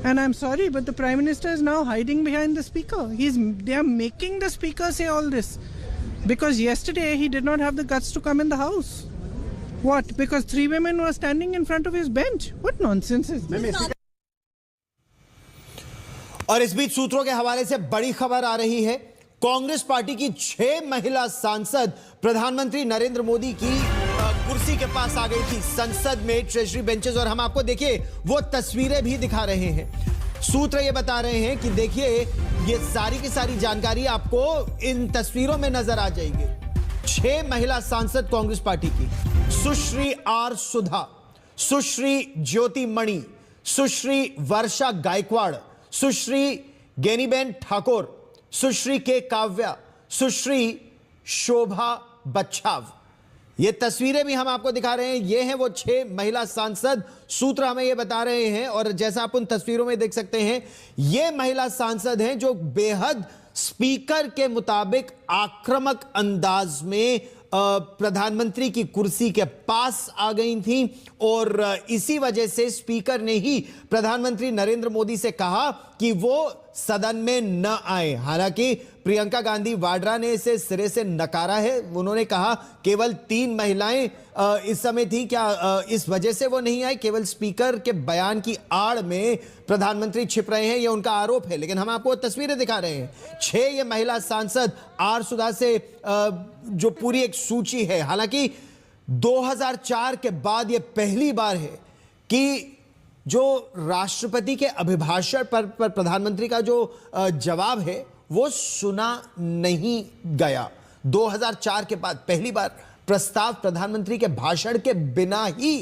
And I'm sorry, but the Prime Minister is now hiding behind the Speaker. They are making the Speaker say all this. Because yesterday he did not have the guts to come in the House. What? Because 3 women were standing in front of his bench? What nonsense is this? और इस बीच सूत्रों के हवाले से बड़ी खबर आ रही है। कांग्रेस पार्टी की 6 महिला सांसद प्रधानमंत्री नरेंद्र मोदी की कुर्सी के पास आ गई थी संसद में, ट्रेजरी बेंचेस। और हम आपको देखिए वो तस्वीरें भी दिखा रहे हैं। सूत्र ये बता रहे हैं कि देखिए ये सारी की सारी जानकारी आपको इन तस्वीरों में नजर आ जाएगी। 6 महिला सांसद कांग्रेस पार्टी की, सुश्री आर सुधा, सुश्री ज्योति मणि, सुश्री वर्षा गायकवाड़, सुश्री गेनीबेन ठाकुर, सुश्री के काव्या, सुश्री शोभा बच्छाव। ये तस्वीरें भी हम आपको दिखा रहे हैं। ये हैं वो 6 महिला सांसद। सूत्र हमें ये बता रहे हैं, और जैसा आप उन तस्वीरों में देख सकते हैं, ये महिला सांसद हैं जो बेहद स्पीकर के मुताबिक आक्रामक अंदाज में प्रधानमंत्री की कुर्सी के पास आ गई थी। और इसी वजह से स्पीकर ने ही प्रधानमंत्री नरेंद्र मोदी से कहा कि वो सदन में न आए। हालांकि प्रियंका गांधी वाड्रा ने इसे सिरे से नकारा है। उन्होंने कहा केवल 3 महिलाएं इस समय थी, क्या इस वजह से वो नहीं आई? केवल स्पीकर के बयान की आड़ में प्रधानमंत्री छिप रहे हैं, ये उनका आरोप है। लेकिन हम आपको तस्वीरें दिखा रहे हैं। 6 ये महिला सांसद, आर सुधा से जो पूरी एक सूची है। हालांकि 2004 के बाद यह पहली बार है कि जो राष्ट्रपति के अभिभाषण पर प्रधानमंत्री का जो जवाब है वो सुना नहीं गया। 2004 के बाद पहली बार प्रस्ताव प्रधानमंत्री के भाषण के बिना ही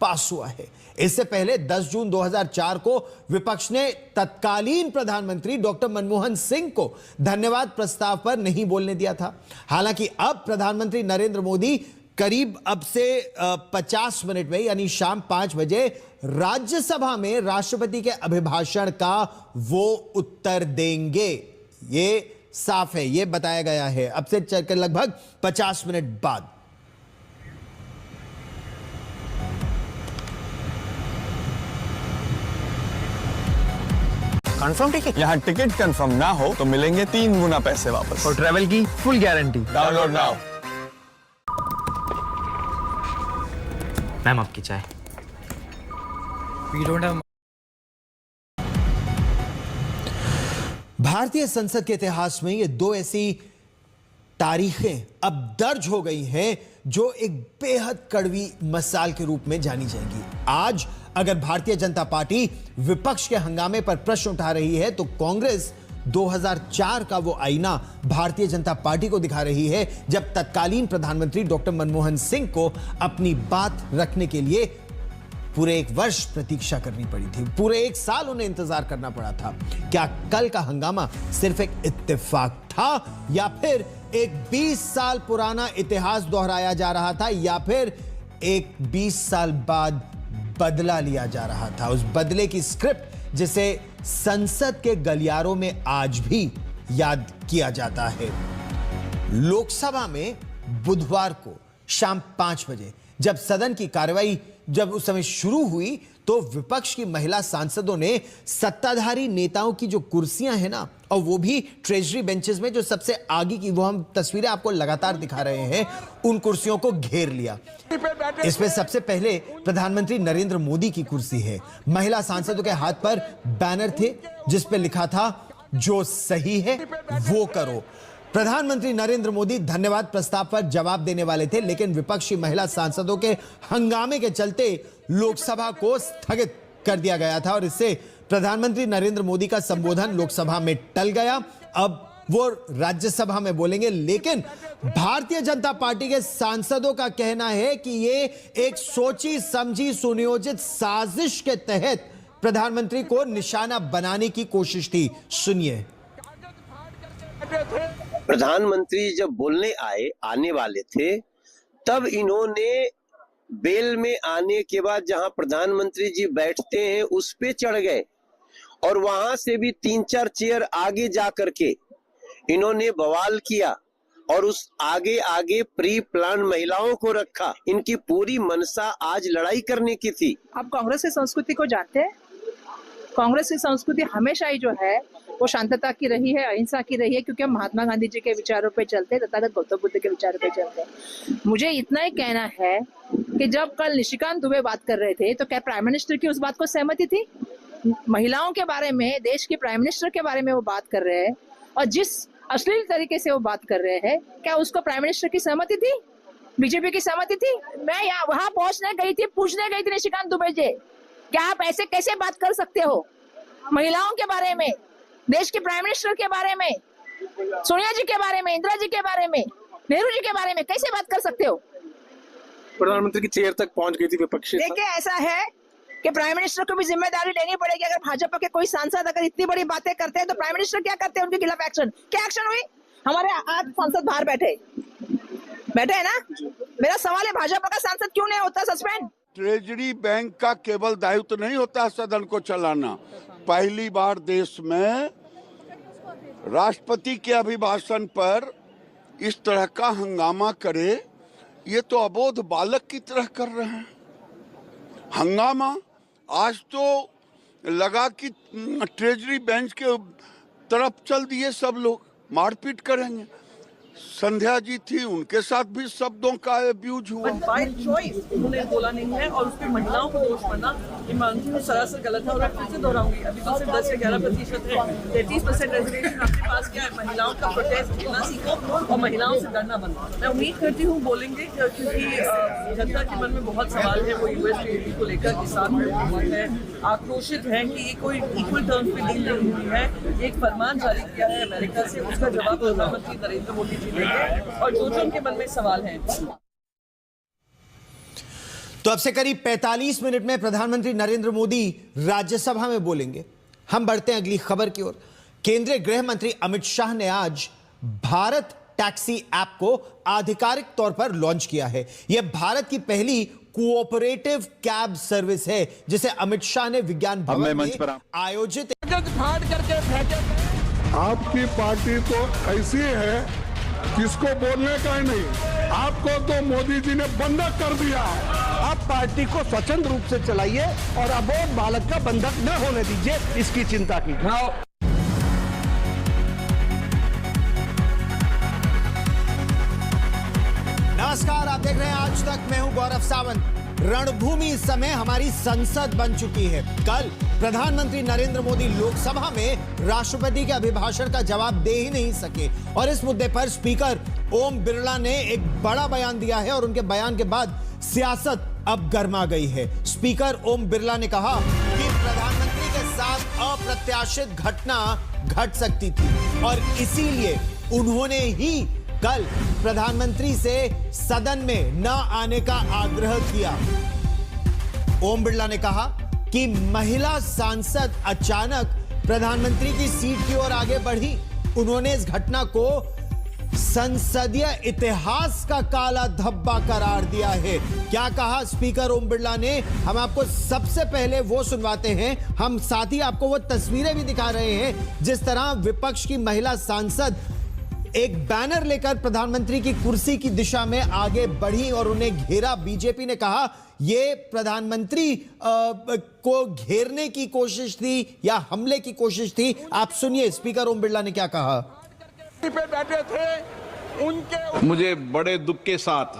पास हुआ है। इससे पहले 10 जून 2004 को विपक्ष ने तत्कालीन प्रधानमंत्री डॉक्टर मनमोहन सिंह को धन्यवाद प्रस्ताव पर नहीं बोलने दिया था। हालांकि अब प्रधानमंत्री नरेंद्र मोदी करीब अब से 50 मिनट में यानी शाम 5 बजे राज्यसभा में राष्ट्रपति के अभिभाषण का वो उत्तर देंगे। ये साफ है, ये बताया गया है अब से चलकर लगभग 50 मिनट बाद। Confirm ticket? यहाँ टिकट कंफर्म ना हो तो मिलेंगे 3 गुना पैसे वापस और ट्रैवल की full guarantee. Download now. Ma'am आपकी चाय। We don't have. भारतीय संसद के इतिहास में ये दो ऐसी तारीखें अब दर्ज हो गई हैं जो एक बेहद कड़वी मसाल के रूप में जानी जाएंगी। आज अगर भारतीय जनता पार्टी विपक्ष के हंगामे पर प्रश्न उठा रही है तो कांग्रेस 2004 का वो आईना भारतीय जनता पार्टी को दिखा रही है, जब तत्कालीन प्रधानमंत्री डॉक्टर मनमोहन सिंह को अपनी बात रखने के लिए पूरे 1 वर्ष प्रतीक्षा करनी पड़ी थी, पूरे 1 साल उन्हें इंतजार करना पड़ा था। क्या कल का हंगामा सिर्फ एक इत्तेफाक था या फिर एक 20 साल पुराना इतिहास दोहराया जा रहा था, या फिर एक 20 साल बाद बदला लिया जा रहा था? उस बदले की स्क्रिप्ट जिसे संसद के गलियारों में आज भी याद किया जाता है। लोकसभा में बुधवार को शाम 5 बजे जब सदन की कार्रवाई जब उस समय शुरू हुई तो विपक्ष की महिला सांसदों ने सत्ताधारी नेताओं की जो कुर्सियां हैं ना, और वो भी ट्रेजरी बेंचेस में जो सबसे आगे की, वो हम तस्वीरें आपको लगातार दिखा रहे हैं, उन कुर्सियों को घेर लिया। इसमें सबसे पहले प्रधानमंत्री नरेंद्र मोदी की कुर्सी है। महिला सांसदों के हाथ पर बैनर थे जिस पर लिखा था, जो सही है वो करो। प्रधानमंत्री नरेंद्र मोदी धन्यवाद प्रस्ताव पर जवाब देने वाले थे, लेकिन विपक्षी महिला सांसदों के हंगामे के चलते लोकसभा को स्थगित कर दिया गया था और इससे प्रधानमंत्री नरेंद्र मोदी का संबोधन लोकसभा में टल गया। अब वो राज्यसभा में बोलेंगे, लेकिन भारतीय जनता पार्टी के सांसदों का कहना है कि ये एक सोची समझी सुनियोजित साजिश के तहत प्रधानमंत्री को निशाना बनाने की कोशिश थी। सुनिए। प्रधानमंत्री जब बोलने आने वाले थे, तब इन्होंने बेल में आने के बाद जहां प्रधानमंत्री जी बैठते हैं उस पे चढ़ गए और वहां से भी 3-4 चेयर आगे जा करके इन्होंने बवाल किया और उस आगे प्री प्लान महिलाओं को रखा। इनकी पूरी मनसा आज लड़ाई करने की थी। आप कांग्रेस की संस्कृति को जानते हैं? कांग्रेस की संस्कृति हमेशा ही जो है वो शांतता की रही है, अहिंसा की रही है, क्योंकि हम महात्मा गांधी जी के विचारों पे चलते, तथागत गौतम बुद्ध के विचारों पे चलते। मुझे इतना ही कहना है कि जब कल निशिकांत दुबे बात कर रहे थे तो क्या प्राइम मिनिस्टर की उस बात को सहमति थी? महिलाओं के बारे में, देश के प्राइम मिनिस्टर के बारे में वो बात कर रहे हैं और जिस अश्लील तरीके से वो बात कर रहे हैं, क्या उसको प्राइम मिनिस्टर की सहमति थी? बीजेपी की सहमति थी? मैं यहाँ वहां पहुंचने गई थी, पूछने गई थी निशिकांत दुबे जी, क्या आप ऐसे कैसे बात कर सकते हो? महिलाओं के बारे में, देश के प्राइम मिनिस्टर के बारे में, सोनिया जी के बारे में, इंदिरा जी के बारे में, नेहरू जी के बारे में कैसे बात कर सकते हो? प्रधानमंत्री की चेयर तक पहुंच गई थी विपक्षी। देखिए, ऐसा है कि प्राइम मिनिस्टर को भी जिम्मेदारी लेनी पड़ेगी। अगर भाजपा के कोई सांसद अगर इतनी बड़ी बातें करते हैं तो प्राइम मिनिस्टर क्या करते हैं? उनके खिलाफ एक्शन, क्या एक्शन हुई? हमारे 8 सांसद बाहर बैठे है ना। मेरा सवाल है, भाजपा का सांसद क्यों नहीं होता सस्पेंड? ट्रेजरी बैंक का केवल दायित्व नहीं होता सदन को चलाना। पहली बार देश में राष्ट्रपति के अभिभाषण पर इस तरह का हंगामा करे, ये तो अबोध बालक की तरह कर रहे हैं। हंगामा आज तो लगा कि ट्रेजरी बेंच के तरफ चल दिए, सब लोग मारपीट करेंगे। संध्या जी थी, उनके साथ भी शब्दों का अब्यूज हुआ। बाय चॉइस उन्होंने बोला नहीं है और उसपे महिलाओं को दोष करना ये मानती हूँ सरासर गलत है और मैं फिर से दोहराऊंगी। अभी तो सिर्फ 10 से 11% है, 33% रिजर्वेशन आपके पास क्या है? महिलाओं का प्रोटेस्ट करना सीखो और महिलाओं से डरना बंद। मैं उम्मीद करती हूँ बोलेंगे, क्योंकि जनता के मन में बहुत सवाल है। वो यूएस को लेकर किसान है, आक्रोशित है कि ये कोई इक्वल टर्म्स पे डील नहीं हुई है। एक फरमान जारी किया है अमेरिका से, उसका जवाब प्रधानमंत्री नरेंद्र मोदी जी देंगे और जो उनके मन में सवाल है। तो अब से करीब 45 मिनट में प्रधानमंत्री नरेंद्र मोदी राज्यसभा में बोलेंगे। हम बढ़ते हैं अगली खबर की ओर। केंद्रीय गृह मंत्री अमित शाह ने आज भारत टैक्सी ऐप को आधिकारिक तौर पर लॉन्च किया है। यह भारत की पहली कोऑपरेटिव कैब सर्विस है जिसे अमित शाह ने विज्ञान भवन में आयोजित फाड़ करके फेंके। आपकी पार्टी तो ऐसी है किसको बोलने का ही नहीं। आपको तो मोदी जी ने बंधक कर दिया है। आप पार्टी को स्वतंत्र रूप से चलाइए और अबोध बालक का बंधक न होने दीजिए, इसकी चिंता कीजिए। नमस्कार, आप देख रहे हैं आज तक। मैं हूं गौरव सावंत। रणभूमि इस समय हमारी संसद बन चुकी है। कल प्रधानमंत्री नरेंद्र मोदी लोकसभा में राष्ट्रपति के अभिभाषण का जवाब दे ही नहीं सके और इस मुद्दे पर स्पीकर ओम बिरला ने एक बड़ा बयान दिया है और उनके बयान के बाद सियासत अब गर्मा गई है। स्पीकर ओम बिरला ने कहा कि प्रधानमंत्री के साथ अप्रत्याशित घटना घट सकती थी और इसीलिए उन्होंने ही कल प्रधानमंत्री से सदन में न आने का आग्रह किया। ओम बिरला ने कहा कि महिला सांसद अचानक प्रधानमंत्री की सीट की ओर आगे बढ़ी। उन्होंने इस घटना को संसदीय इतिहास का काला धब्बा करार दिया है। क्या कहा स्पीकर ओम बिरला ने, हम आपको सबसे पहले वो सुनवाते हैं। हम साथ ही आपको वो तस्वीरें भी दिखा रहे हैं जिस तरह विपक्ष की महिला सांसद एक बैनर लेकर प्रधानमंत्री की कुर्सी की दिशा में आगे बढ़ी और उन्हें घेरा। बीजेपी ने कहा यह प्रधानमंत्री को घेरने की कोशिश थी या हमले की कोशिश थी। आप सुनिए स्पीकर ओम बिरला ने क्या कहा। पे बैठे थे उनके मुझे बड़े दुख के साथ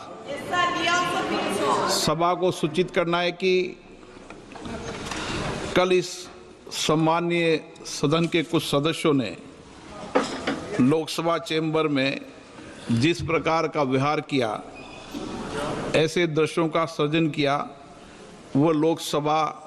सभा को सूचित करना है कि कल इस सम्मानीय सदन के कुछ सदस्यों ने लोकसभा चेंबर में जिस प्रकार का व्यवहार किया, ऐसे दृश्यों का सृजन किया, वो लोकसभा